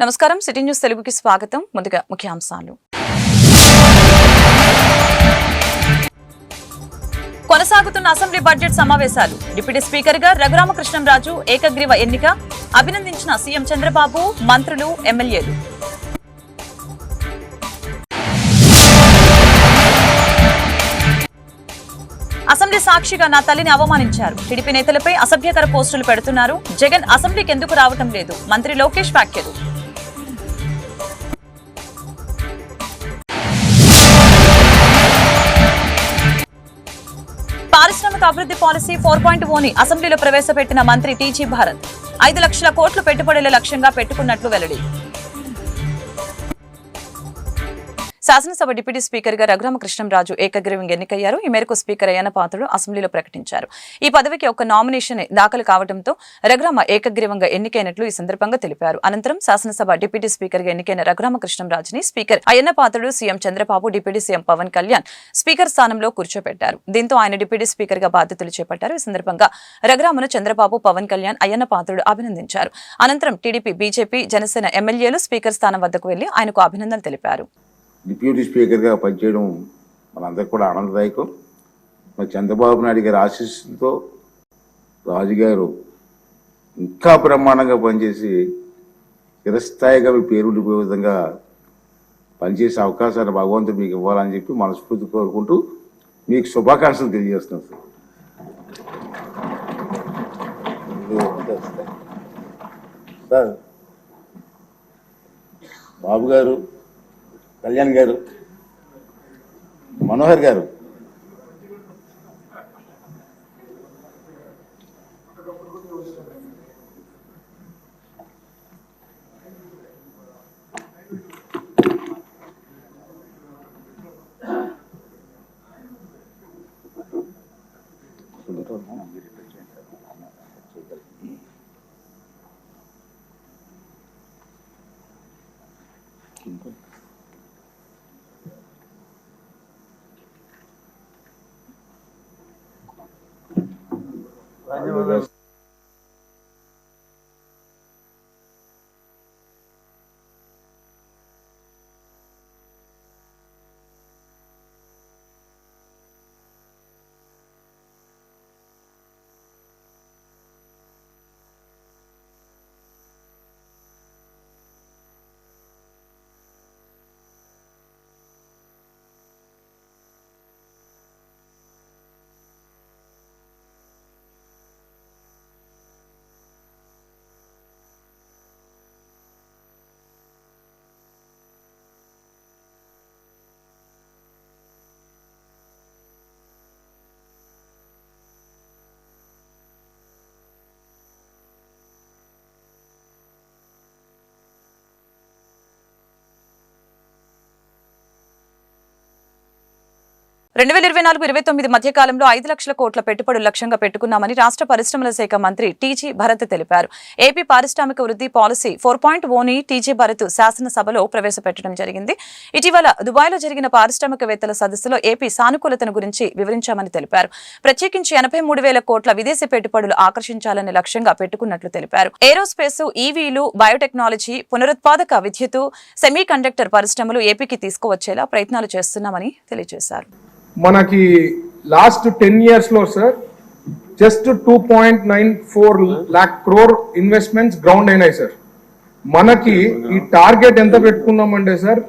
నమస్కారం city news తెలుగుకి స్వాగతం. ముందుగా ముఖ్యాంశాలు. కొనసాగుతున్న అసెంబ్లీ బడ్జెట్ సమావేశాలు. డిప్యూటీ స్పీకర్ గా రఘురామకృష్ణంరాజు ఏకగ్రీవ ఎన్నిక. అభినందించిన సీఎం చంద్రబాబు, మంత్రులు, ఎమ్మెల్యేలు. అసెంబ్లీ సాక్షిగా నా తల్లిని అవమానించారు. టీడీపీ నేతలపై అసభ్యకర పోస్టులు పెడుతున్నారు. జగన్ అసెంబ్లీకి ఎందుకు రావటం లేదు? మంత్రి లోకేష్ వ్యాఖ్యలు. పారిశ్రామిక అభివృద్ధి పాలసీ 4.0ని అసెంబ్లీలో ప్రవేశపెట్టిన మంత్రి టీజీ భారత్. 5 లక్షల కోట్లు పెట్టుబడుల లక్ష్యంగా పెట్టుకున్నట్లు వెల్లడి. శాసనసభ డిప్యూటీ స్పీకర్ గా రఘురామకృష్ణంరాజు ఏకగ్రీవంగా ఎన్నికయ్యారు. ఈ మేరకు స్పీకర్ అయ్యన్న పాత్రుడు అసెంబ్లీలో ప్రకటించారు. ఈ పదవికి ఒక నామినేషన్ దాఖలు కావడంతో రఘురామ ఏకగ్రీవంగా ఎన్నికైనట్లు ఈ సందర్భంగా తెలిపారు. అనంతరం శాసనసభ డిప్యూటీ స్పీకర్ గా ఎన్నికైన రఘురామకృష్ణంరాజుని speaker Ayyanna Patrudu, CM Chandrababu, deputy CM Pawan Kalyan speaker స్థానంలో కూర్చోబెట్టారు. దీంతో ఆయన డిప్యూటీ స్పీకర్ గా బాధ్యతలు చేపట్టారు. ఈ సందర్భంగా రఘురామను చంద్రబాబు, పవన్ కళ్యాణ్, అయ్యన్న పాత్రుడు అభినందించారు. అనంతరం టీడీపీ, బీజేపీ, జనసేన ఎమ్మెల్యేలు స్పీకర్ స్థానం వద్దకు వెళ్లి ఆయనకు అభినందనలు తెలిపారు. డిప్యూటీ స్పీకర్గా పనిచేయడం మనందరికీ కూడా ఆనందదాయకం. మరి చంద్రబాబు నాయుడు గారి ఆశీస్సులతో రాజుగారు ఇంకా బ్రహ్మాండంగా పనిచేసి చిరస్థాయిగా మీ పేరు ఉండిపోయే విధంగా పనిచేసే అవకాశాన్ని భగవంతుడు మీకు ఇవ్వాలని చెప్పి మనస్ఫూర్తి కోరుకుంటూ మీకు శుభాకాంక్షలు తెలియజేస్తున్నాం సార్. బాబు గారు, కళ్యాణ్ గారు, మనోహర్ గారు, రెండు 2024-29 మధ్యకాలంలో 5 లక్షల కోట్ల పెట్టుబడులు లక్ష్యంగా పెట్టుకున్నామని రాష్ట్ర పరిశ్రమల శాఖ మంత్రి టీజీ భరత్ తెలిపారు. ఏపీ పారిశ్రామిక వృద్ధి పాలసీ 4.0ని టీజీ భరత్ శాసనసభలో ప్రవేశపెట్టడం జరిగింది. ఇటీవల దుబాయ్లో జరిగిన పారిశ్రామికవేత్తల సదస్సులో ఏపీ సానుకూలతను గురించి వివరించామని తెలిపారు. ప్రత్యేకించి 83,000 కోట్ల విదేశీ పెట్టుబడులు ఆకర్షించాలనే లక్ష్యంగా పెట్టుకున్నట్లు తెలిపారు. ఏరోస్పేస్, ఈవీలు, బయోటెక్నాలజీ, పునరుత్పాదక విద్యుత్, సెమీ కండక్టర్ పరిశ్రమలు ఏపీకి తీసుకువచ్చేలా ప్రయత్నాలు చేస్తున్నామని తెలియజేశారు. మనకి లాస్ట్ 10 years లో sir just 2.94 lakh crore investments ground అయినాయి సార్. మనకి ఈ టార్గెట్ ఎంత పెట్టుకున్నామంటే సార్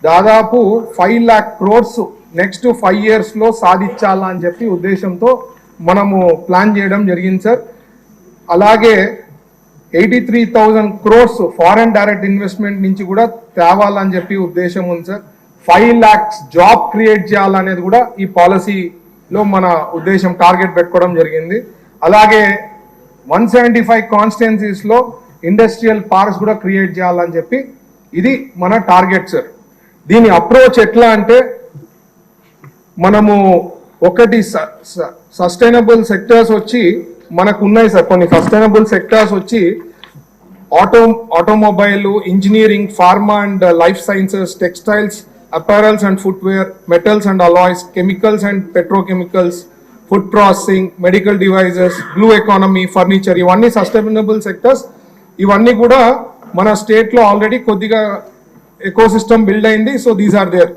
దాదాపు 5 lakh crores నెక్స్ట్ 5 years లో సాధించాలా అని చెప్పి ఉద్దేశంతో మనము ప్లాన్ చేయడం జరిగింది సార్. అలాగే 83,000 crores ఫారెన్ డైరెక్ట్ ఇన్వెస్ట్మెంట్ నుంచి కూడా తేవాలని చెప్పి ఉద్దేశం ఉంది సార్. 5 lakhs జాబ్ క్రియేట్ చేయాలనేది కూడా ఈ పాలసీలో మన ఉద్దేశం, టార్గెట్ పెట్టుకోవడం జరిగింది. అలాగే 175 కాన్స్టిట్యున్సీస్ లో ఇండస్ట్రియల్ పార్క్స్ కూడా క్రియేట్ చేయాలని చెప్పి ఇది మన టార్గెట్ సార్. దీని అప్రోచ్ ఎట్లా అంటే మనము ఒకటి సస్టైనబుల్ సెక్టర్స్ వచ్చి మనకు ఉన్నాయి సార్. కొన్ని సస్టైనబుల్ సెక్టర్స్ వచ్చి automobile, engineering, pharma and life sciences, textiles, apparels and footwear, metals and alloys, chemicals and petrochemicals, food processing, medical devices, blue economy, furniture, ఇవన్నీ సస్టైనబుల్ సెక్టర్స్. ఇవన్నీ కూడా మన స్టేట్ లో ఆల్రెడీ కొద్దిగా ఎకో సిస్టమ్ బిల్డ్ అయింది. So these are there.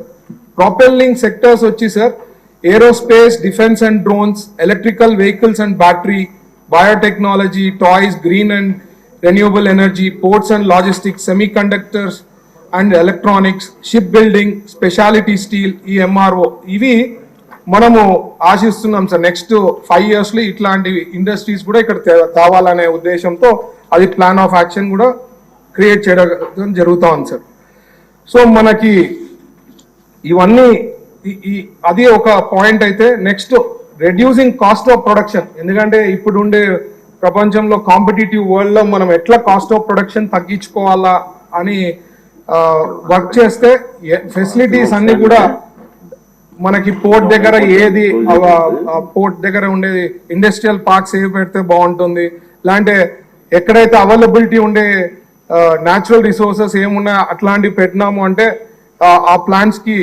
Propelling sectors వచ్చి sir aerospace, defence and drones, electrical vehicles and battery, biotechnology, toys, green and renewable energy, ports and logistics, semiconductors and electronics, shipbuilding, specialty steel, MRO. ఇవి మనము ఆశిస్తున్నాం sir next 5 years లో ఇట్లాంటి industries కూడా ఇక్కడ కావాలనే ఉద్దేశంతో అది ప్లాన్ ఆఫ్ యాక్షన్ కూడా క్రియేట్ చేయడం జరుగుతూ ఉంది సార్. సో మనకి ఇవన్నీ అది ఒక పాయింట్ అయితే next reducing cost of production. ఎందుకంటే ఇప్పుడు ఉండే ప్రపంచంలో కాంపిటేటివ్ వరల్డ్ లో మనం ఎట్లా కాస్ట్ ఆఫ్ ప్రొడక్షన్ తగ్గించుకోవాలా అని వర్క్ చేస్తే ఫెసిలిటీస్ అన్ని కూడా మనకి పోర్ట్ దగ్గర ఏది పోర్ట్ దగ్గర ఉండేది ఇండస్ట్రియల్ పార్క్స్ ఏవి పెడితే బాగుంటుంది, లేదంటే ఎక్కడైతే అవైలబిలిటీ ఉండే న్యాచురల్ రిసోర్సెస్ ఏమున్నా అట్లాంటివి పెట్టినాము అంటే ఆ ప్లాంట్స్ కి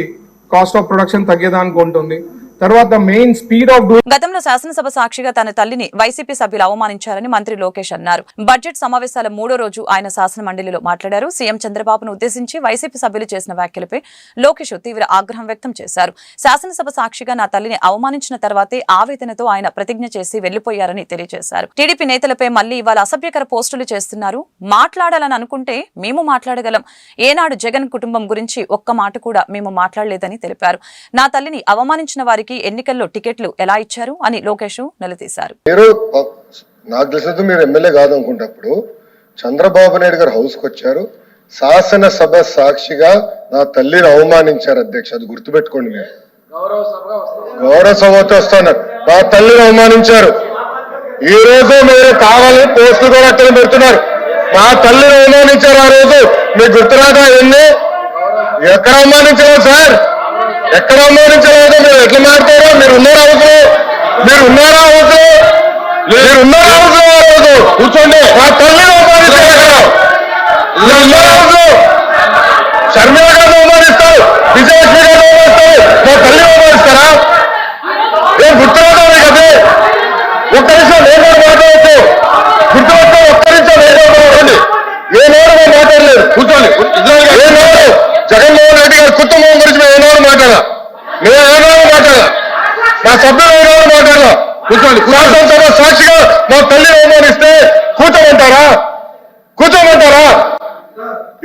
కాస్ట్ ఆఫ్ ప్రొడక్షన్ తగ్గేదానికి ఉంటుంది. తర్వాత మెయిన్ స్పీడ్ ఆఫ్ గతంలో శాసనసభ సాక్షిగా తన తల్లిని వైసీపీ సభ్యులు అవమానించారని మంత్రి లోకేష్ అన్నారు. బడ్జెట్ సమావేశాల 3వ రోజు ఆయన శాసన మండలిలో మాట్లాడారు. సీఎం చంద్రబాబును ఉద్దేశించి వైసీపీ సభ్యులు చేసిన వ్యాఖ్యలపై లోకేష్ తీవ్ర ఆగ్రహం వ్యక్తం చేశారు. శాసనసభ సాక్షిగా నా తల్లిని అవమానించిన తర్వాతే ఆవేదనతో ఆయన ప్రతిజ్ఞ చేసి వెళ్లిపోయారని తెలియజేశారు. టీడీపీ నేతలపై మళ్లీ ఇవాళ అసభ్యకర పోస్టులు చేస్తున్నారు. మాట్లాడాలని అనుకుంటే మేము మాట్లాడగలం. ఏనాడు జగన్ కుటుంబం గురించి ఒక్క మాట కూడా మేము మాట్లాడలేదని తెలిపారు. నా తల్లిని అవమానించిన వారికి ఎన్నికల్లో టికెట్లు ఎలా ఇచ్చారు అని లోకేష్ నిలదీశారు. నాకు తెలిసినంత మీరు ఎమ్మెల్యే కాదనుకుంటప్పుడు చంద్రబాబు నాయుడు గారు హౌస్ కు వచ్చారు, శాసనసభ సాక్షిగా నా తల్లిని అవమానించారు అధ్యక్ష. అది గుర్తుపెట్టుకోండి. మీరు గౌరవ సభతో వస్తున్నారు, నా తల్లిని అవమానించారు. ఈ రోజు మీరు కావాలని పోస్టులు కూడా అక్కడ పెడుతున్నారు. నా తల్లిని అవమానించారు. ఆ రోజు మీకు గుర్తురాదా? ఎన్ని ఎక్కడ అవమానించారు సార్? ఎక్కడ అవమానించలేదు. మీరు ఎట్లా మాట్లాడారో మీరు ఉన్నారా హౌస్లో? మీరు ఉన్నారా హౌస్లో? మీరు ఉన్నారా హౌస్లో? ఆ రోజు కూర్చోండి. నా తల్లిని అవమానించారు. హౌస్లో షర్మిల గారిని అవమానిస్తారు, విజయలక్ష్మి గారిని అవమానిస్తారు, నా తల్లిని అవమానిస్తారా? ఏం గుర్తురాదా మీకు? అదే ఒక్క నిమిషం నేను కూడా మాట్లాడవచ్చు. గుర్తుపెట్టుకో, ఒక్క నిమిషం నేను మాట్లాడండి. ఏ నోరు మేము మాట్లాడలేదు. కూర్చోండి. ఏ నోరు జగన్మోహన్ రెడ్డి గారి కుటుంబం గురించి మేము ఏనాడు మాట్లాడా? మేము ఏనాడు మాట్లాడా? మా సభ్యులు ఏనాడు మాట్లాడా? కూర్చోండి. శాసనసభ సాక్షిగా మా తల్లిని అవమానిస్తే కూర్చోమంటారా? కూర్చోమంటారా?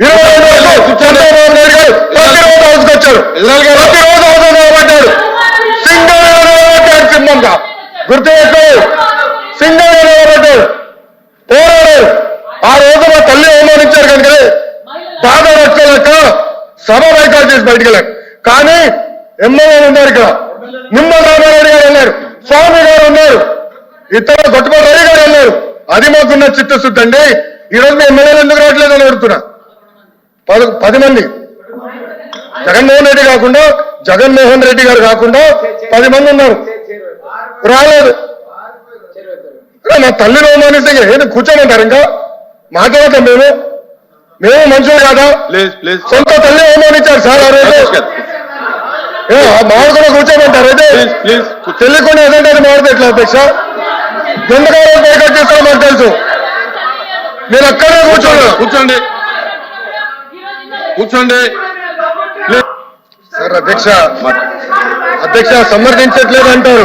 25 రోజులు చంద్రబాబు నాయుడు గారు ప్రతిరోజు హౌస్కి వచ్చారు, ప్రతిరోజు హౌస్ మాట్లాడు. సింగల్ మాట్లాడు. సింహంగా గుర్తుపెట్టు. సింగల్ మాట్లాడు. పోరాడారు. ఆ రోజు మా తల్లి అవమానించారు కనుక బాధ వచ్చేలాక సభ బైకాట్ చేసి బయటికి వెళ్ళారు. కానీ ఎమ్మెల్యేలు ఉన్నారు ఇక్కడ. నిమ్మల రామారెడ్డి గారు వెళ్ళారు, స్వామి గారు ఉన్నారు, ఇతర గొట్టపల్లి రవి గారు వెళ్ళారు. అది మాకున్న చిత్తశుద్ధి అండి. ఈ రోజు మీ ఎమ్మెల్యేలు ఎందుకు రావట్లేదు అని అడుగుతున్నా. 10 మంది జగన్మోహన్ రెడ్డి కాకుండా, జగన్మోహన్ రెడ్డి గారు కాకుండా 10 మంది ఉన్నారు, రాలేదు. మా తల్లిని అవమానిస్తే ఏది కూర్చోమంటారు? ఇంకా మాట్లాడతాం. మేము మనుషులు కాదా? సొంత తల్లి అవమానించారు సార్ ఆ రోజు. మాకు కూడా కూర్చోమంటారు. అయితే తెలియకుండా ఏదంటే అది మాడితే ఎట్లా అధ్యక్ష? ఎందుకు బైకాట్ చేస్తారో మాకు తెలుసు. మీరు అక్కడే కూర్చోండి. సార్ అధ్యక్ష సమర్థించట్లేదు అంటారు.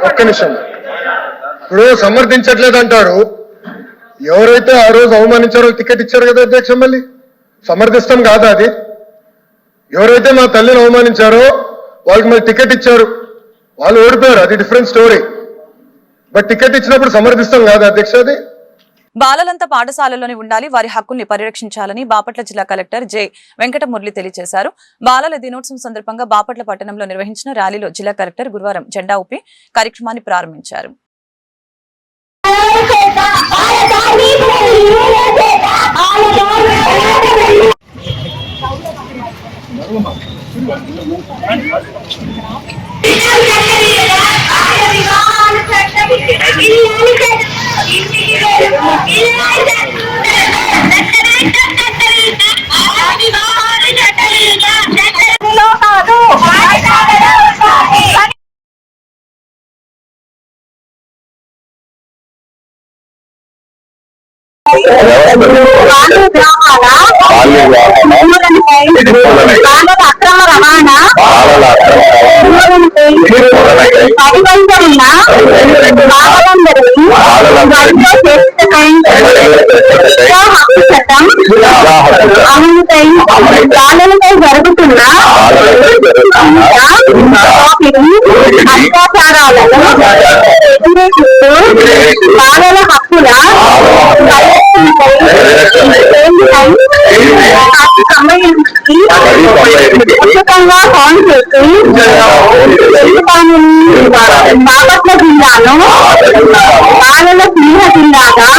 ఒక్క నిమిషం. ఇప్పుడు సమర్థించట్లేదు అంటారు. ఎవరైతే ఆ రోజు అవమానించారో టికెట్ ఇచ్చారు కదా అధ్యక్ష. మళ్ళీ సమర్థిస్తాం కాదా అది? ఎవరైతే మా తల్లిని అవమానించారో వాళ్ళకి మళ్ళీ టికెట్ ఇచ్చారు, వాళ్ళు ఓడిపోయారు, అది డిఫరెంట్ స్టోరీ. బట్ టికెట్ ఇచ్చినప్పుడు సమర్థిస్తాం కాదా అధ్యక్ష? అది బాలలంతా పాఠశాలలోనే ఉండాలి, వారి హక్కుల్ని పరిరక్షించాలని బాపట్ల జిల్లా కలెక్టర్ జె వెంకటమురళి తెలియజేశారు. బాలల దినోత్సవం సందర్భంగా బాపట్ల పట్టణంలో నిర్వహించిన ర్యాలీలో జిల్లా కలెక్టర్ గురువారం జెండా ఊపి కార్యక్రమాన్ని ప్రారంభించారు. అక్రమ రవాణా అమలుపై బాలలపై జరుగుతున్న అత్యాచారాలను వ్యతిరేకిస్తూ బాలల హక్కుల ఉచితంగా ఫోన్ చేసి బాపట్ల జిల్లాను బాలల స్నేహ జిల్లాగా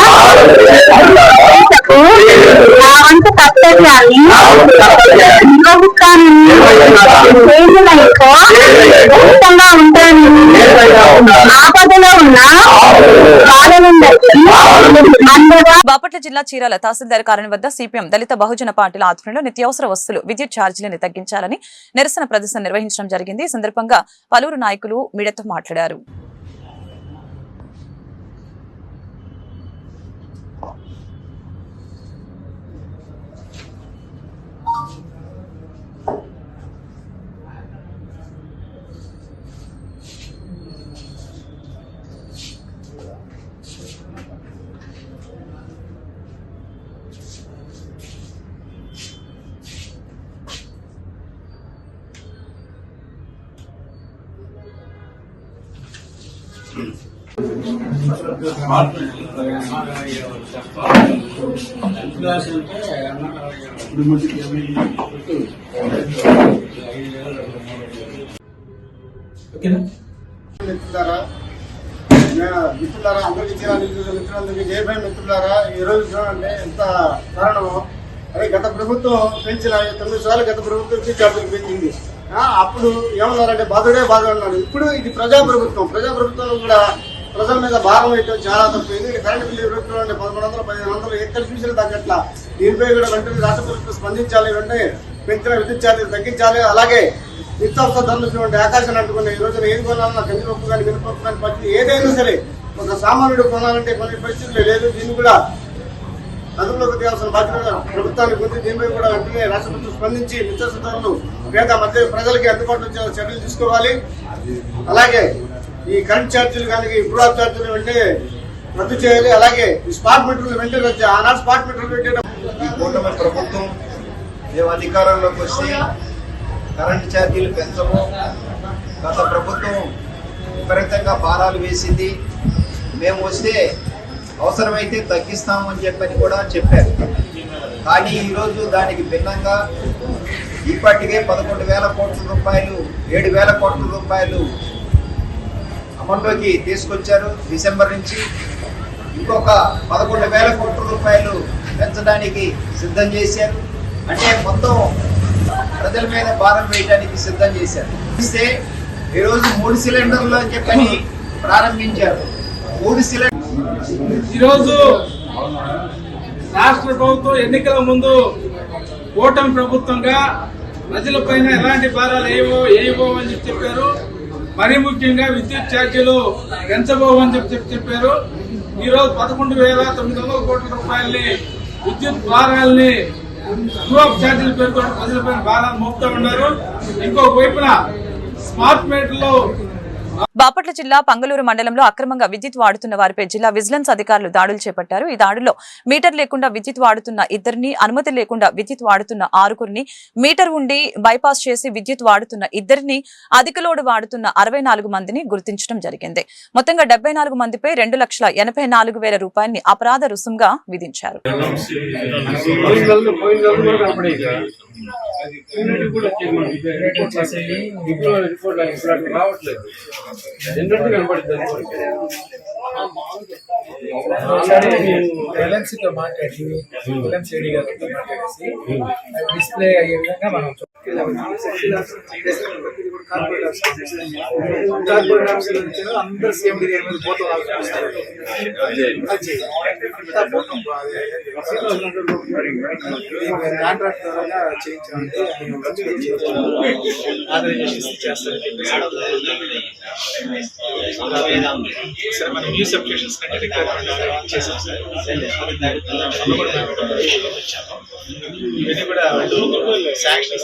నా వంతు కర్తవ్యాన్ని నిర్వహిస్తానని ఉచితంగా ఉంటానని ఆపదలో ఉన్న బాలలందరికీ అందరూ. బాపట్ల జిల్లా చీరాల తహసీల్దార్ కార్యాలయం వద్ద సిపిఎం దళిత బహుజన పార్టీల ఆధ్వర్యంలో నిత్యావసర వస్తువులు విద్యుత్ ఛార్జీలను తగ్గించాలని నిరసన ప్రదర్శన నిర్వహించడం జరిగింది. ఈ సందర్భంగా పలువురు నాయకులు మీడియాతో మాట్లాడారు. మిత్రులారా, అందరికీ మిత్రులందరికీ జై భీమ్. మిత్రులారా, ఈ రోజు చూడండి ఎంత కారణమో. అదే గత ప్రభుత్వం పెంచిన 9 సార్లు గత ప్రభుత్వం ఛార్జీలు పెంచింది. అప్పుడు ఏమన్నారంటే బాధుడే బాధ అన్నారు. ఇప్పుడు ఇది ప్రజాప్రభుత్వం. ప్రజాప్రభుత్వంలో కూడా ప్రజల మీద భారం వేయటం చాలా తప్పైంది. కరెంట్ బిల్లు ప్రభుత్వం అంటే 1100, 1500 ఎక్కడ చూసినా తగ్గట్లా. దీనిపై కూడా వెంటనే రాష్ట్ర ప్రభుత్వం స్పందించాలి. వెంటనే పెంచిన విద్యుత్ ఛార్జీలు తగ్గించాలి. అలాగే నిత్యావసర ధరలు ఆకాశాన్ని అంటుకున్న ఈ రోజున ఏది కొనాలన్నా కందిపప్పు కానీ మినపప్పు కానీ పచ్చి ఏదైనా సరే ఒక సామాన్యుడు కొనాలంటే కొన్ని పరిస్థితులు లేదు. దీన్ని కూడా అదుపులోకి తేవాల్సిన బాధ్యత ప్రభుత్వానికి ఉంది. దీనిపై కూడా వెంటనే రాష్ట్ర ప్రభుత్వం స్పందించి నిత్యావసర ధరలు పేద మధ్య ప్రజలకి అందుబాటులో చర్యలు తీసుకోవాలి. అలాగే ఈ కరెంట్ ఛార్జీలు కానీ ఇప్పుడు ఛార్జీలు వెంటనే రద్దు చేయాలి. అలాగే ఈ స్పాట్ మీటర్లు వెంటనే రద్దు. ఆనాడు స్పాట్ మీటర్లు పెట్టేటప్పుడు ఈ కూటమి ప్రభుత్వం మేము అధికారంలోకి వస్తే కరెంట్ ఛార్జీలు పెంచము. గత ప్రభుత్వం విపరీతంగా భారాలు వేసింది. మేము వస్తే అవసరమైతే తగ్గిస్తాము అని చెప్పని కూడా చెప్పారు. కానీ ఈరోజు దానికి భిన్నంగా ఇప్పటికే 11,000 కోట్ల రూపాయలు 7,000 కోట్ల రూపాయలు అమల్లోకి తీసుకొచ్చారు. డిసెంబర్ నుంచి ఇంకొక 11,000 కోట్ల రూపాయలు పెంచడానికి సిద్ధం చేశారు. అంటే మొత్తం ప్రజల మీద భారం వేయడానికి సిద్ధం చేశారు. ఇస్తే ఈరోజు 3 సిలిండర్లు అని చెప్పని ప్రారంభించారు. 3 సిలిండర్ ఈరోజు రాష్ట్ర ప్రభుత్వం ఎన్నికల ముందు కూటమి ప్రభుత్వంగా ప్రజలపైన ఎలాంటి భారాలు వేయబో అని చెప్పారు. మరీ ముఖ్యంగా విద్యుత్ ఛార్జీలు పెంచబోవని చెప్పారు. ఈరోజు 11,900 కోట్ల రూపాయలని విద్యుత్ భారాలని ట్రూ-అప్ ఛార్జీలు పేరుతో ప్రజలపైన భారాలు మోపుతా ఉన్నారు. ఇంకొక వైపున స్మార్ట్ మీటర్లు. బాపట్ల జిల్లా పంగలూరు మండలంలో అక్రమంగా విద్యుత్ వాడుతున్న వారిపై జిల్లా విజిలెన్స్ అధికారులు దాడులు చేపట్టారు. ఈ దాడుల్లో మీటర్ లేకుండా విద్యుత్ వాడుతున్న 2ని, అనుమతి లేకుండా విద్యుత్ వాడుతున్న 6 మీటర్ ఉండి బైపాస్ చేసి విద్యుత్ వాడుతున్న 2ని, అధిక లోడ్ వాడుతున్న 64 మందిని గుర్తించడం జరిగింది. మొత్తంగా 74 మందిపై 2,84,000 రూపాయలని అపరాధ రుసుంగా విధించారు. ఎల్ఎంసీతో మాట్లాడి ఎల్ఎంసీ గారితో మాట్లాడేసి డిస్ప్లే అయ్యే విధంగా మనం కార్పొరేట్ ఆఫీసులు అందరూ సేమ్ ఏరియా మీద పోతూ కాంట్రాక్ట్ ద్వారా చేయించాలంటే ఆర్గనైజేషన్ చేస్తారు. సరే మన న్యూస్ అప్లికేషన్స్ కంటే రిక్వైర్మెంట్ చేసాం సార్. ఇవన్నీ కూడా శాంక్షన్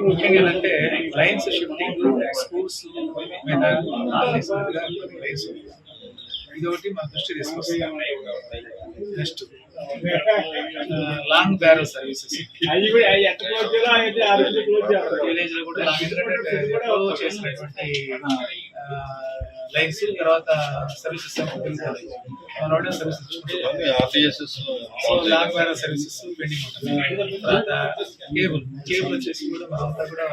ముఖ్యంగా ఏంటంటే లైన్స్ షిఫ్టింగ్ స్కూల్స్ మీద లైన్స్ ఇది ఒకటి మన దృష్టి తీసుకొస్తాం. Next long barrel services village లో కూడా చేసినటువంటి లైన్స్, తర్వాత services road services, long barrel services pending ఉంటుంది. తర్వాత కేబుల్ వచ్చేసి కూడా మనంతా కూడా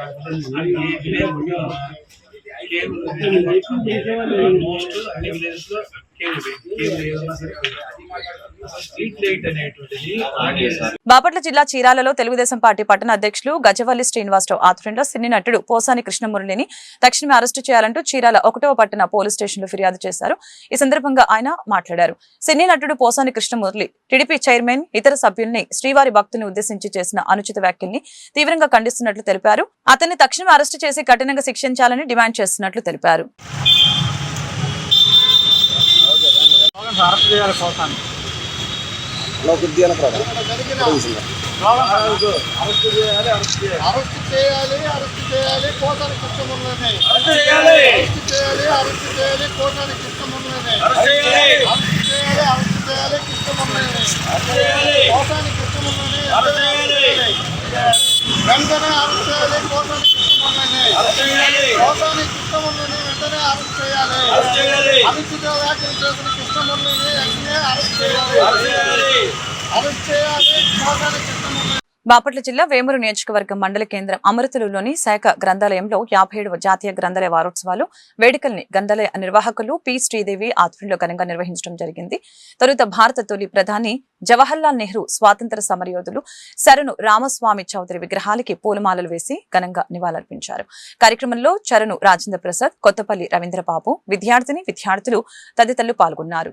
కేబుల్ మోస్ట్ అన్ని విలేజెస్ లో బాపట్ల జిల్లా చీరాలలో తెలుగుదేశం పార్టీ పట్టణ అధ్యక్షులు గజవల్లి శ్రీనివాసరావు ఆధ్వర్యంలో సినీ నటుడు పోసాని కృష్ణమురళిని తక్షణమే అరెస్టు చేయాలంటూ చీరాల 1వ పట్టణ పోలీస్ స్టేషన్ లో ఫిర్యాదు చేశారు. ఈ సందర్భంగా ఆయన మాట్లాడారు. సినీ నటుడు పోసాని కృష్ణమురళి టీడీపీ చైర్మన్ ఇతర సభ్యుల్ని శ్రీవారి భక్తుల్ని ఉద్దేశించి చేసిన అనుచిత వ్యాఖ్యల్ని తీవ్రంగా ఖండిస్తున్నట్లు తెలిపారు. అతన్ని తక్షణమే అరెస్టు చేసి కఠినంగా శిక్షించాలని డిమాండ్ చేస్తున్నట్లు తెలిపారు. అరెస్ట్ చేయాలి పోసాని. అరెస్ట్ చేయాలి పోసాని కృష్ణమురళిని. అరెస్ట్ చేయాలి పోసాని కృష్ణమురళిని. పోసాని కృష్ణమురళిని వెంటనే అరెస్ట్ చేయాలి. పోసాని కృష్ణమురళిని వెంటనే అరెస్ట్ చేయాలి. అనుచిత వ్యాఖ్యలు చేసిన కృష్ణమురళిని వెంటనే అరెస్ట్ చేయాలి. పోసాని కృష్ణమురళిని. బాపట్ల జిల్లా వేమూరు నియోజకవర్గం మండల కేంద్రం అమృతులలోని శాఖ గ్రంథాలయంలో 57వ జాతీయ గ్రంథాలయ వారోత్సవాలు వేడుకల్ని గ్రంథాలయ నిర్వాహకులు పి శ్రీదేవి ఆధ్వర్యంలో ఘనంగా నిర్వహించడం జరిగింది. తొలుత భారత తొలి ప్రధాని జవహర్లాల్ నెహ్రూ స్వాతంత్ర సమరయోధులు చరణు రామస్వామి చౌదరి విగ్రహాలకి పూలమాలలు వేసి ఘనంగా నివాళులర్పించారు. కార్యక్రమంలో చరణు రాజేంద్ర ప్రసాద్, కొత్తపల్లి రవీంద్రబాబు, విద్యార్థులు తదితరులు పాల్గొన్నారు.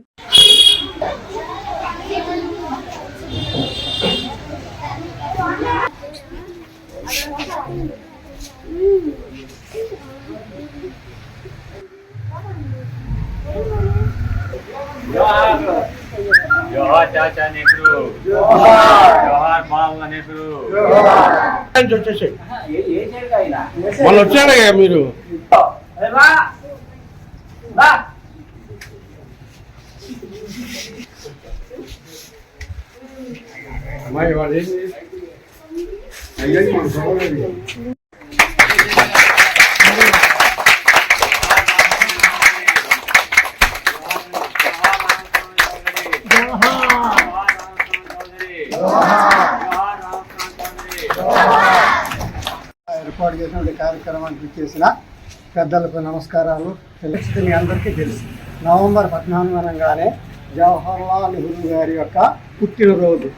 జోహార్ చాచా నెహ్రూ, జోహార్ మామ నెహ్రూ. వాళ్ళు వచ్చారా మీరు? అమ్మాయి వాళ్ళు ఏంటి అయ్యాక మనం చూడలేదు. ఏర్పాటు చేసిన కార్యక్రమానికి చేసిన పెద్దలకు నమస్కారాలు. మీ అందరికీ తెలుసు, నవంబర్ 14 అనగానే జవహర్లాల్ నెహ్రూ గారి యొక్క పుట్టినరోజు.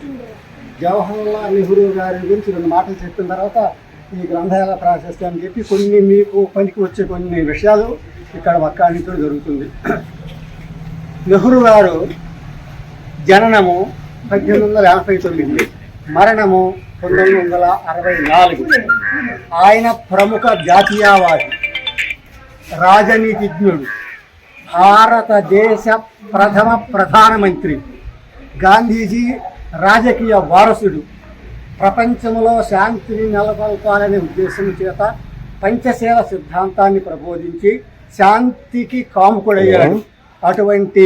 జవహర్లాల్ నెహ్రూ గారి గురించి 2 మాటలు చెప్పిన తర్వాత ఈ గ్రంథాలయ ప్రాశస్త్యం అని చెప్పి కొన్ని మీకు పనికి వచ్చే కొన్ని విషయాలు ఇక్కడ వక్కాణించడం జరుగుతుంది. నెహ్రూ గారు జననము 1889, మరణము 1964. ఆయన ప్రముఖ జాతీయవాది, రాజనీతిజ్ఞుడు, భారతదేశ ప్రథమ ప్రధానమంత్రి, గాంధీజీ రాజకీయ వారసుడు. ప్రపంచంలో శాంతిని నెలకొల్పాలనే ఉద్దేశం చేత పంచశీల సిద్ధాంతాన్ని ప్రబోధించి శాంతికి కాముకుడయ్యాడు. అటువంటి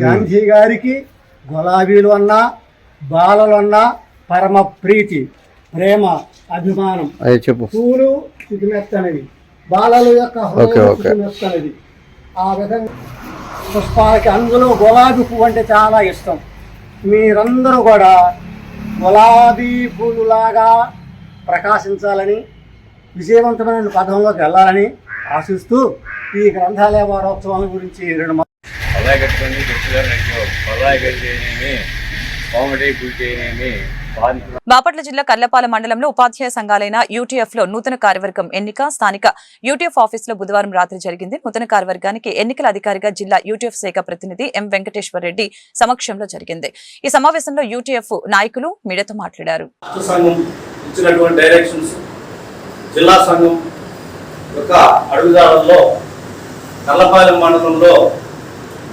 గాంధీ గారికి గులాబీలు అన్నా బాలలు అన్నా పరమ ప్రీతి, ప్రేమ, అభిమానం. పూలు చిగుమెత్తనవి, బాలల యొక్క చిగుమెత్తనవి. ఆ విధంగా పుష్పాలకి అందులో గులాబీ పువ్వు అంటే చాలా ఇష్టం. మీరందరూ కూడా గులాబీ పూలులాగా ప్రకాశించాలని, విజయవంతమైన పథంలోకి వెళ్ళాలని ఆశిస్తూ ఈ గ్రంథాలయ వారోత్సవాల గురించి 2 బాపట్ల జిల్లా కర్లపాలెం మండలంలో ఉపాధ్యాయ సంఘాలైన యూటీఎఫ్ లో నూతన కార్యవర్గం ఎన్నిక స్థానిక యూటీఎఫ్ ఆఫీస్ లో బుధవారం రాత్రి జరిగింది. నూతన కార్యవర్గానికి ఎన్నికల అధికారిగా జిల్లా యూటీఎఫ్ శాఖ ప్రతినిధి ఎం వెంకటేశ్వర రెడ్డి సమక్షంలో జరిగింది. ఈ సమావేశంలో యూటీఎఫ్ నాయకులు మీడియాతో మాట్లాడారు. జిల్లా సంఘం యొక్క అడుగుదారుల్లో కల్లపాలెం మండలంలో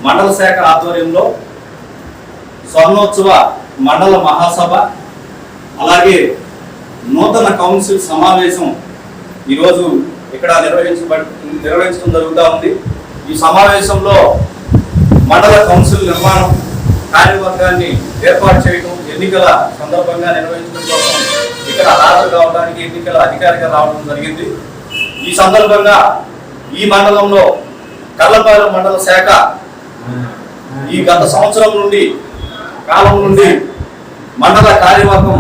మండల శాఖ ఆధ్వర్యంలో స్వర్ణోత్సవ మండల మహాసభ అలాగే నూతన కౌన్సిల్ సమావేశం ఈరోజు ఇక్కడ నిర్వహించడం జరుగుతూ ఉంది. ఈ సమావేశంలో మండల కౌన్సిల్ నిర్మాణం కార్యవర్గాన్ని ఏర్పాటు చేయడం, ఎన్నికల సందర్భంగా నిర్వహించడం కోసం ఇక్కడ హాజరు కావడానికి ఎన్నికల అధికారిగా రావడం జరిగింది. ఈ సందర్భంగా ఈ మండలంలో కల్లపాలెం మండల శాఖ ఈ గత సంవత్సరం నుండి కాలం నుండి మండల కార్యవర్గం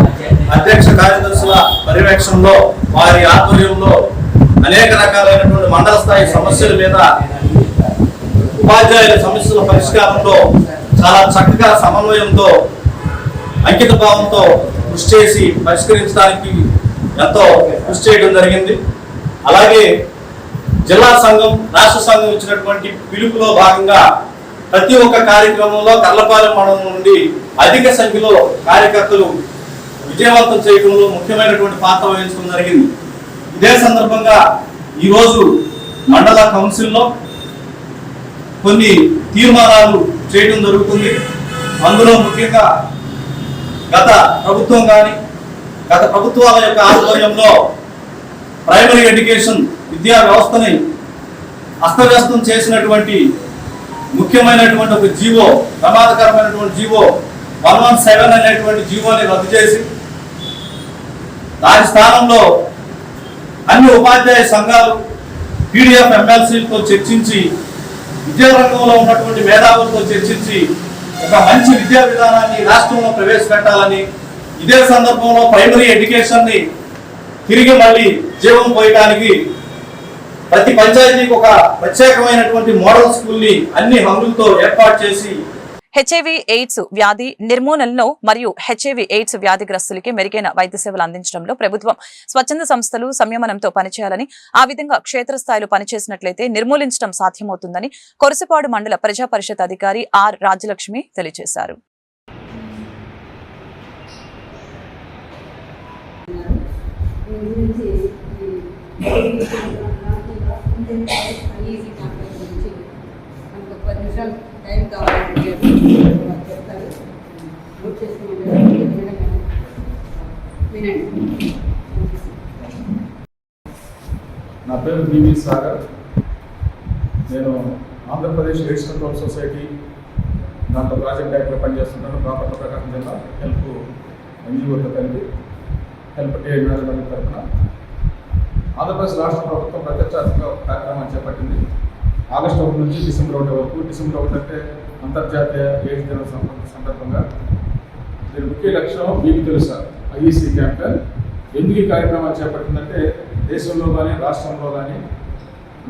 అధ్యక్ష కార్యదర్శుల పర్యవేక్షణలో వారి ఆధ్వర్యంలో అనేక రకాలైనటువంటి మండల స్థాయి సమస్యల మీద ఉపాధ్యాయుల సమస్యల పరిష్కారంలో చాలా చక్కగా సమన్వయంతో అంకిత భావంతో కృషి చేసి పరిష్కరించడానికి ఎంతో కృషి చేయడం జరిగింది. అలాగే జిల్లా సంఘం రాష్ట్ర సంఘం ఇచ్చినటువంటి పిలుపులో భాగంగా ప్రతి ఒక్క కార్యక్రమంలో కల్లపాలెం మండలం నుండి అధిక సంఖ్యలో కార్యకర్తలు విజయవంతం చేయడంలో ముఖ్యమైనటువంటి పాత్ర వహించడం జరిగింది. ఇదే సందర్భంగా ఈరోజు మండల కౌన్సిల్లో కొన్ని తీర్మానాలు చేయడం జరుగుతుంది. అందులో ముఖ్యంగా గత ప్రభుత్వాల యొక్క ఆధ్వర్యంలో ప్రైమరీ ఎడ్యుకేషన్ విద్యా వ్యవస్థని అస్తవ్యస్తం చేసినటువంటి ముఖ్యమైనటువంటి ఒక జీవో, ప్రమాదకరమైనటువంటి జీవో 117 అనేటువంటి జీవోని రద్దు చేసి దాని స్థానంలో అన్ని ఉపాధ్యాయ సంఘాలు పీడిఎఫ్ ఎమ్మెల్సీలతో చర్చించి విద్యారంగంలో ఉన్నటువంటి మేధావులతో చర్చించి ఒక మంచి విద్యా విధానాన్ని రాష్ట్రంలో ప్రవేశపెట్టాలని, ఇదే సందర్భంలో ప్రైమరీ ఎడ్యుకేషన్ ని తిరిగి మళ్ళీ జీవం పోయడానికి ప్రతి పంచాయతీకి ఒక ప్రత్యేకమైనటువంటి మోడల్ స్కూల్ ని అన్ని హంగులతో ఏర్పాటు చేసి హెచ్ఐవి ఎయిడ్స్ వ్యాధి నిర్మూలనలో మరియు హెచ్ఐవి ఎయిడ్స్ వ్యాధిగ్రస్తులకి మెరుగైన వైద్య సేవలు అందించడంలో ప్రభుత్వం స్వచ్ఛంద సంస్థలు సంయమనంతో పనిచేయాలని, ఆ విధంగా క్షేత్రస్థాయిలో పనిచేసినట్లయితే నిర్మూలించడం సాధ్యమవుతుందని కొరసపాడు మండల ప్రజా పరిషత్ అధికారి ఆర్ రాజ్యలక్ష్మి తెలియజేశారు. టైం కావాలని చెప్తారు. వినండి. నా పేరు బివి సాగర్. నేను ఆంధ్రప్రదేశ్ ఎయిడ్స్ కంట్రోల్ సొసైటీ దాంట్లో ప్రాజెక్ట్ డైరెక్టర్ పనిచేస్తున్నాను. బాపట్ల ప్రకాశం జిల్లా హెల్ప్ ఎన్జిఓతో కలిపి హెల్ప్ డే మేనేజ్మెంట్ తరఫున ఆంధ్రప్రదేశ్ రాష్ట్ర ప్రభుత్వం ప్రత్యక్ష కార్యక్రమాన్ని చేపట్టింది. ఆగస్టు 1 నుంచి డిసెంబర్ 1 వరకు. డిసెంబర్ 1 అంటే అంతర్జాతీయ ఎయిడ్స్ దినం సందర్భంగా దీని ముఖ్య లక్ష్యం మీకు తెలుసా ఐఈసీ క్యాంపెయిన్. ఎందుకు ఈ కార్యక్రమాన్ని చేపట్టిందంటే దేశంలో కానీ రాష్ట్రంలో కానీ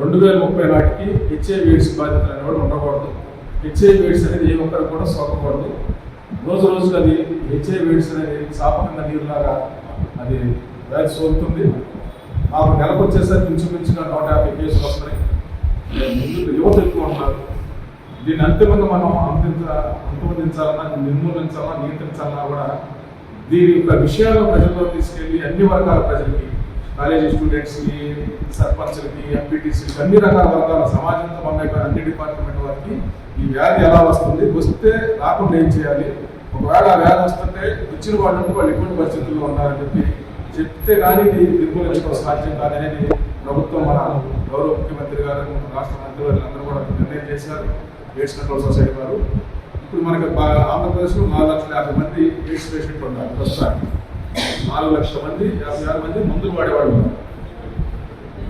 2030 నాటికి హెచ్ఐవి ఎయిడ్స్ బాధితులు అనేవాడు ఉండకూడదు. హెచ్ఐవి ఎయిడ్స్ అనేది ఏ ఒక్కరు కూడా సోకకూడదు. రోజు రోజుకి అది హెచ్ఐవి ఎయిడ్స్ అనేది శాపకంగా నీరులాగా అది వ్యాధి సోకుతుంది. మాకు నెలకు వచ్చేసరికి ఇంచుమించుగా 150 కేసులు వస్తున్నాయి. యువత ఎక్కువ ఉంటారు. దీన్ని అంతిమంగా మనం అంతమొందించాలన్నా, నిర్మూలించాలన్నా, నియంత్రించాలన్నా కూడా దీని యొక్క విషయాలను ప్రజల్లో తీసుకెళ్ళి అన్ని వర్గాల ప్రజలకి, కాలేజీ స్టూడెంట్స్కి, సర్పంచ్లకి, ఎంపీటీసీలకి, అన్ని రకాల వర్గాల సమాజంతో మమైపోయిన అన్ని డిపార్ట్మెంట్ వారికి ఈ వ్యాధి ఎలా వస్తుంది, వస్తే రాకుండా ఏం చేయాలి, ఒకవేళ ఆ వ్యాధి వస్తుంటే వచ్చిన వాళ్ళు ఎటువంటి పరిస్థితుల్లో ఉన్నారని చెప్తే కానీ ఇది నిర్మూలించడం సాధ్యం కాదనేది ప్రభుత్వం, మన గౌరవ ముఖ్యమంత్రి గారు, రాష్ట్ర మంత్రివర్యులు అందరూ కూడా నిర్ణయం చేశారు. ఎయిడ్స్ కంట్రోల్ సొసైటీ వారు ఇప్పుడు మనకి ఆంధ్రప్రదేశ్లో 4,50,000 మంది ఎయిడ్స్ పేషెంట్లు ఉన్నారు. ప్రస్తుతానికి 4,00,000 మంది, 56 మంది మందులు వాడేవాళ్ళు ఉన్నారు.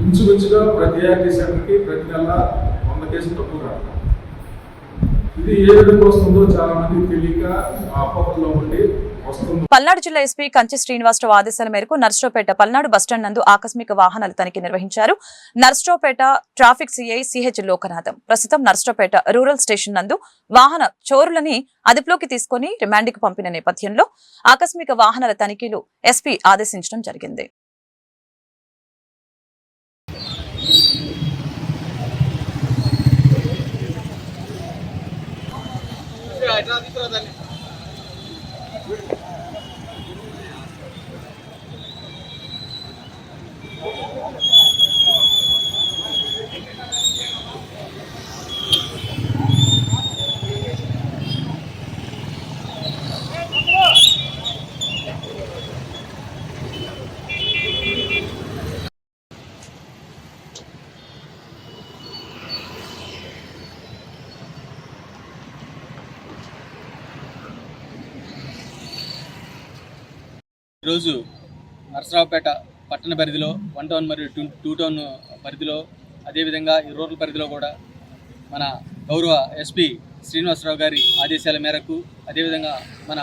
ఇంచుమించుగా ప్రతి ఏఆర్టీ సెంటర్కి ప్రతి నెల 100 కేసులు తక్కువ రాదు. ఇది ఏ విధంగా వస్తుందో చాలా మంది తెలియక అప్పట్లో ఉండి వస్తుంది. పల్నాడు జిల్లా ఎస్పీ కంచి శ్రీనివాసరావు ఆదేశాల మేరకు నర్సరావుపేట పల్నాడు బస్టాండ్ నందు ఆకస్మిక వాహనాల తనిఖీ నిర్వహించారు. Narasaraopet traffic CI CH Lokanatham ప్రస్తుతం నర్సరావుపేట రూరల్ స్టేషన్ నందు వాహన చోరులని అదుపులోకి తీసుకుని రిమాండ్కి పంపిన నేపథ్యంలో ఆకస్మిక వాహనాల తనిఖీలు ఎస్పీ ఆదేశించడం జరిగింది. ఈరోజు నరసరావుపేట పట్టణ పరిధిలో 1 టౌన్ మరియు 2 టౌన్ పరిధిలో అదేవిధంగా ఈ రూరల్ పరిధిలో కూడా మన గౌరవ ఎస్పీ శ్రీనివాసరావు గారి ఆదేశాల మేరకు అదేవిధంగా మన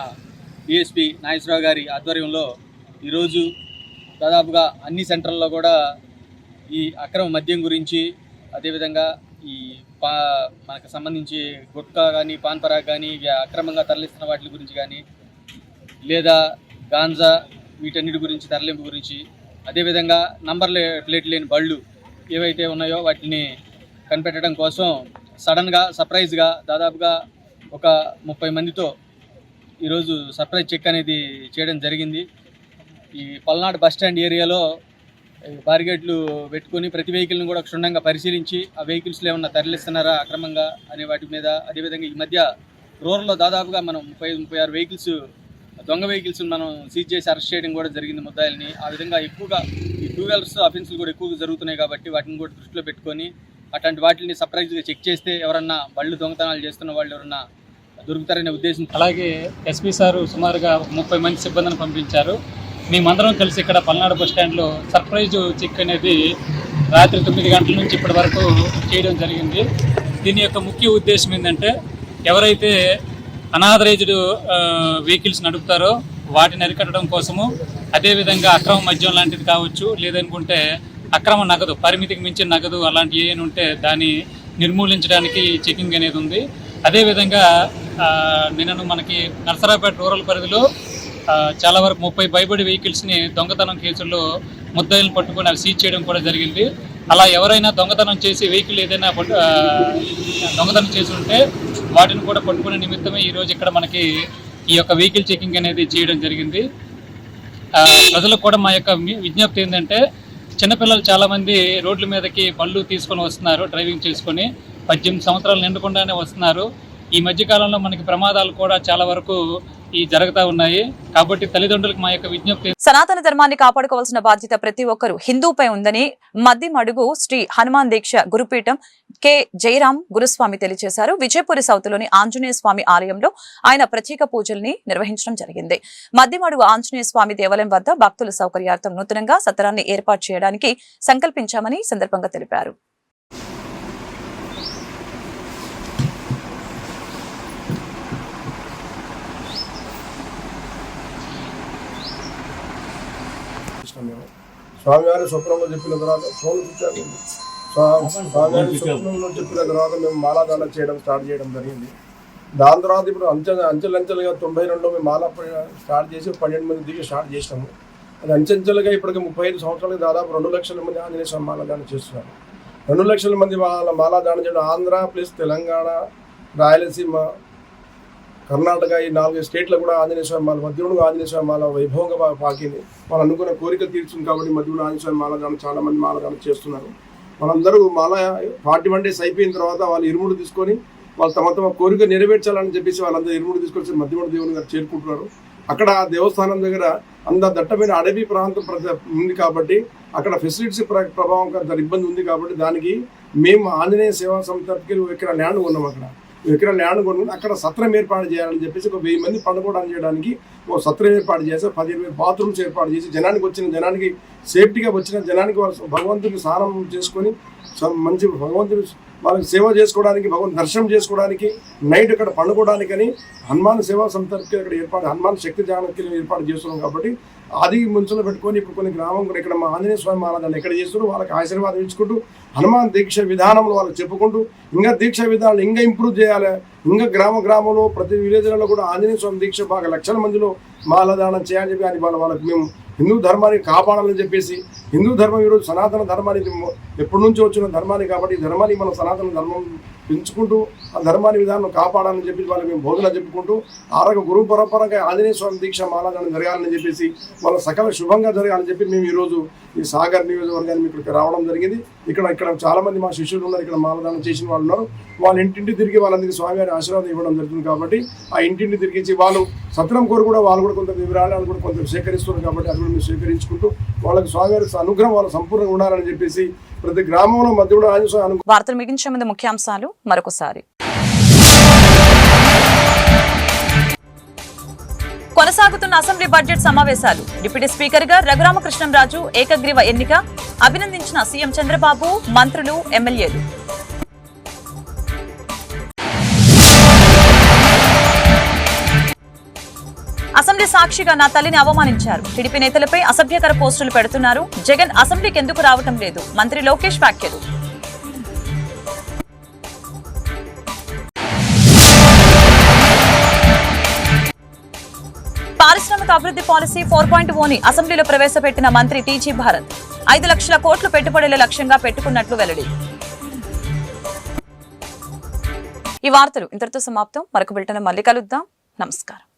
డిఎస్పీ నాగేశ్వరరావు గారి ఆధ్వర్యంలో ఈరోజు దాదాపుగా అన్ని సెంటర్లలో కూడా ఈ అక్రమ మద్యం గురించి అదేవిధంగా ఈ మనకు సంబంధించి గుట్కా కానీ పాన్ పరాగ్ కానీ అక్రమంగా తరలిస్తున్న వాటి గురించి కానీ లేదా గాంజా వీటన్నిటి గురించి తరలింపు గురించి అదేవిధంగా నంబర్ ప్లేట్ లేని బళ్ళు ఏవైతే ఉన్నాయో వాటిని కనిపెట్టడం కోసం సడన్గా సర్ప్రైజ్గా దాదాపుగా ఒక 30 మందితో ఈరోజు సర్ప్రైజ్ చెక్ అనేది చేయడం జరిగింది. ఈ పల్నాడు బస్టాండ్ ఏరియాలో బారిగేట్లు పెట్టుకొని ప్రతి వెహికల్ని కూడా క్షుణ్ణంగా పరిశీలించి ఆ వెహికల్స్లో ఏమన్నా తరలిస్తున్నారా అక్రమంగా అనే వాటి మీద అదేవిధంగా ఈ మధ్య రూరల్లో దాదాపుగా మనం 35-36 వెహికల్స్ దొంగ వెహికల్స్ మనం సీజ్ చేసి అరెస్ట్ చేయడం కూడా జరిగింది ముద్దాయిల్ని. ఆ విధంగా ఎక్కువగా ఈ 2 వీలర్స్ అఫెన్స్లు కూడా ఎక్కువగా జరుగుతున్నాయి కాబట్టి వాటిని కూడా దృష్టిలో పెట్టుకొని అట్లాంటి వాటిని సర్ప్రైజ్గా చెక్ చేస్తే ఎవరన్నా బళ్ళు దొంగతనాలు చేస్తున్న వాళ్ళు ఎవరన్నా దొరుకుతారనే ఉద్దేశం. అలాగే ఎస్పీ సారు సుమారుగా 30 మంది సిబ్బందిని పంపించారు. మేమందరం కలిసి ఇక్కడ పల్నాడు బస్ స్టాండ్లో సర్ప్రైజ్ చెక్ అనేది రాత్రి 9 గంటల నుంచి ఇప్పటి వరకు చేయడం జరిగింది. దీని యొక్క ముఖ్య ఉద్దేశం ఏంటంటే ఎవరైతే అనాథరైజ్డ్ వెహికల్స్ నడుపుతారో వాటిని అరికట్టడం కోసము, అదేవిధంగా అక్రమ మద్యం లాంటిది కావచ్చు, లేదనుకుంటే అక్రమ నగదు, పరిమితికి మించిన నగదు అలాంటివి ఏమైనా ఉంటే దాన్ని నిర్మూలించడానికి చెకింగ్ అనేది ఉంది. అదేవిధంగా నిన్న మనకి నరసరావుపేట రూరల్ పరిధిలో చాలా వరకు 30 పైబడి వెహికల్స్ని దొంగతనం కేసుల్లో ముద్దాయిలను పట్టుకొని అవి సీజ్ చేయడం కూడా జరిగింది. అలా ఎవరైనా దొంగతనం చేసి వెహికల్ ఏదైనా దొంగతనం చేసి ఉంటే వాటిని కూడా పట్టుకునే నిమిత్తమే ఈరోజు ఇక్కడ మనకి ఈ యొక్క వెహికల్ చెకింగ్ అనేది చేయడం జరిగింది. ప్రజలకు కూడా మా యొక్క విజ్ఞప్తి ఏంటంటే చిన్నపిల్లలు చాలామంది రోడ్ల మీదకి బళ్ళు తీసుకొని వస్తున్నారు, డ్రైవింగ్ చేసుకొని 18 సంవత్సరాలు నిండకుండానే వస్తున్నారు. ఈ మధ్యకాలంలో మనకి ప్రమాదాలు కూడా చాలా వరకు జరుగుతూ ఉన్నాయి. కాబట్టి తల్లిదండ్రులకు మా యొక్క విజ్ఞప్తి, సనాతన ధర్మాన్ని కాపాడుకోవాల్సిన బాధ్యత ప్రతి ఒక్కరూ హిందూపై ఉందని మద్దిమడుగు శ్రీ హనుమాన్ దీక్ష గురుపీఠం కె జయరాం గురుస్వామి తెలియజేశారు. విజయపురి సౌత్లోని ఆంజనేయ స్వామి ఆలయంలో ఆయన ప్రత్యేక పూజల్ని నిర్వహించడం జరిగింది. మద్దిమడుగు ఆంజనేయ స్వామి దేవాలయం వద్ద భక్తుల సౌకర్యార్థం నూతనంగా సత్రాన్ని ఏర్పాటు చేయడానికి సంకల్పించామని సందర్భంగా తెలిపారు. స్వామివారి స్వప్నంలో చెప్పిన తర్వాత స్వామివారి స్వప్నంలో చెప్పిన తర్వాత మేము మాలాదాన చేయడం స్టార్ట్ చేయడం జరిగింది. దాని తర్వాత ఇప్పుడు అంచెలంచెలుగా 92 మేము మాల స్టార్ట్ చేసి 12 మంది దిగి స్టార్ట్ చేసినాము. అది అంచెంచెలుగా ఇప్పటికి 35 సంవత్సరాలకు దాదాపు 2 లక్షల మంది ఆంజనేయ స్వామి మాలాదానం చేస్తున్నారు. 2 లక్షల మంది మాలాదానం చేయడం ఆంధ్ర ప్లస్ తెలంగాణ, రాయలసీమ, కర్ణాటక ఈ 4 స్టేట్లో కూడా ఆంజనేయ స్వామి మాల, మధ్యలో ఆంజనేయ స్వామి మాల వైభవంగా పాకింది. వాళ్ళు అనుకున్న కోరికలు తీర్చుంది కాబట్టి మధ్యలో ఆంజనేయ స్వామి మాలదానం చాలా మంది మాలదానం చేస్తున్నారు. వాళ్ళందరూ మాల 41 డేస్ అయిపోయిన తర్వాత వాళ్ళు ఇరుముడు తీసుకొని వాళ్ళు తమ కోరిక నెరవేర్చాలని చెప్పేసి వాళ్ళందరూ ఇరుముడు తీసుకొచ్చి మధ్యమూడు దేవుని గారు చేరుకుంటున్నారు. అక్కడ దేవస్థానం దగ్గర అంత దట్టమైన అడవి ప్రాంతం ఉంది కాబట్టి అక్కడ ఫెసిలిటీస్ ప్రభావం ఇబ్బంది ఉంది కాబట్టి దానికి మేము ఆంజనేయ సేవా సంస్థకి ఎకరా ల్యాండ్ ఉన్నాం. అక్కడ ఎకరా ల్యాండ్ కొనుక్కుని అక్కడ సత్రం ఏర్పాటు చేయాలని చెప్పేసి ఒక 1000 మంది పండుకోవడానికి చేయడానికి ఒక సత్రం ఏర్పాటు చేసి 15 బాత్రూమ్స్ ఏర్పాటు చేసి జనానికి సేఫ్టీగా వచ్చిన జనానికి భగవంతుని స్నానం చేసుకొని మంచి భగవంతుని వాళ్ళకి సేవ చేసుకోవడానికి, భగవంతు దర్శనం చేసుకోవడానికి, నైట్ అక్కడ పండుకోవడానికని హనుమాన్ సేవా సంస్థకి అక్కడ ఏర్పాటు, హనుమాన్ శక్తి జానకి ఏర్పాటు చేస్తున్నాం. కాబట్టి అది ముంచులో పెట్టుకొని ఇప్పుడు కొన్ని గ్రామం కూడా ఇక్కడ మా ఆంజనేయ స్వామి మాలాదాన్ని ఎక్కడ చేస్తున్నారు వాళ్ళకి ఆశీర్వాదం ఇచ్చుకుంటూ హనుమాన్ దీక్ష విధానంలో వాళ్ళకి చెప్పుకుంటూ ఇంకా దీక్ష విధానాలు ఇంకా ఇంప్రూవ్ చేయాలి. ఇంకా గ్రామంలో ప్రతి విలేజ్లలో కూడా ఆంజనేయ స్వామి దీక్ష బాగా లక్షల మందిలో మాలాదానం చేయాలని చెప్పి అని వాళ్ళకి మేము హిందూ ధర్మాన్ని కాపాడాలని చెప్పేసి, హిందూ ధర్మం ఈరోజు సనాతన ధర్మానికి ఎప్పటి నుంచో వచ్చిన ధర్మాన్ని కాబట్టి ఈ ధర్మాన్ని మనం సనాతన ధర్మం పెంచుకుంటూ ఆ ధర్మాన్ని విధానం కాపాడాలని చెప్పి వాళ్ళకి మేము బోధన చెప్పుకుంటూ ఆరోగ్య గురువు పరంపరగా ఆంజనేయ స్వామి దీక్ష మాలాదానం జరగాలని చెప్పేసి వాళ్ళ సకల శుభంగా జరగాలని చెప్పి మేము ఈరోజు ఈ సాగర్ నియోజకవర్గానికి ఇక్కడికి రావడం జరిగింది. ఇక్కడ చాలా మంది మా శిష్యులు ఉన్నారు, ఇక్కడ మాలాదానం చేసిన వాళ్ళు ఉన్నారు. వాళ్ళ ఇంటింటి తిరిగి వాళ్ళందరికీ స్వామివారి ఆశీర్వాదం ఇవ్వడం జరుగుతుంది. కాబట్టి ఆ ఇంటింటి తిరిగించి వాళ్ళు సత్రం కోరు కూడా వాళ్ళు కూడా కొంత వివరాలు కూడా కొంత సేకరిస్తున్నారు. కాబట్టి అది కూడా మేము సేకరించుకుంటూ వాళ్ళకి స్వామివారి అనుగ్రహం వాళ్ళు సంపూర్ణంగా ఉండాలని చెప్పేసి ప్రతి గ్రామంలో మధ్య కూడా ఆంజనేయ వార్తలు ముగించే ముందు ముఖ్యాంశాలు మరొకసారి. కొనసాగుతున్న అసెంబ్లీ బడ్జెట్ సమావేశాలు. డిప్యూటీ స్పీకర్ గా రఘురామకృష్ణంరాజు ఏకగ్రీవ ఎన్నిక. అభినందించిన సీఎం చంద్రబాబు, మంత్రులు, ఎమ్మెల్యేలు. అసెంబ్లీ సాక్షిగా నా తల్లిని అవమానించారు. టీడీపీ నేతలపై అసభ్యకర పోస్టులు పెడుతున్నారు. జగన్ అసెంబ్లీకి ఎందుకు రావటం లేదు? మంత్రి లోకేష్ వ్యాఖ్యలు. పారిశ్రామిక అభివృద్ధి పాలసీ 4.0ని అసెంబ్లీలో ప్రవేశపెట్టిన మంత్రి టీజీ భారత్. 5 లక్షల కోట్లు పెట్టుబడుల లక్ష్యంగా పెట్టుకున్నట్లు వెల్లడి. ఈ వార్తలు ఇంతటితో సమాప్తం. మరొక బులెటిన్ మళ్ళీ కలుద్దాం. నమస్కారం.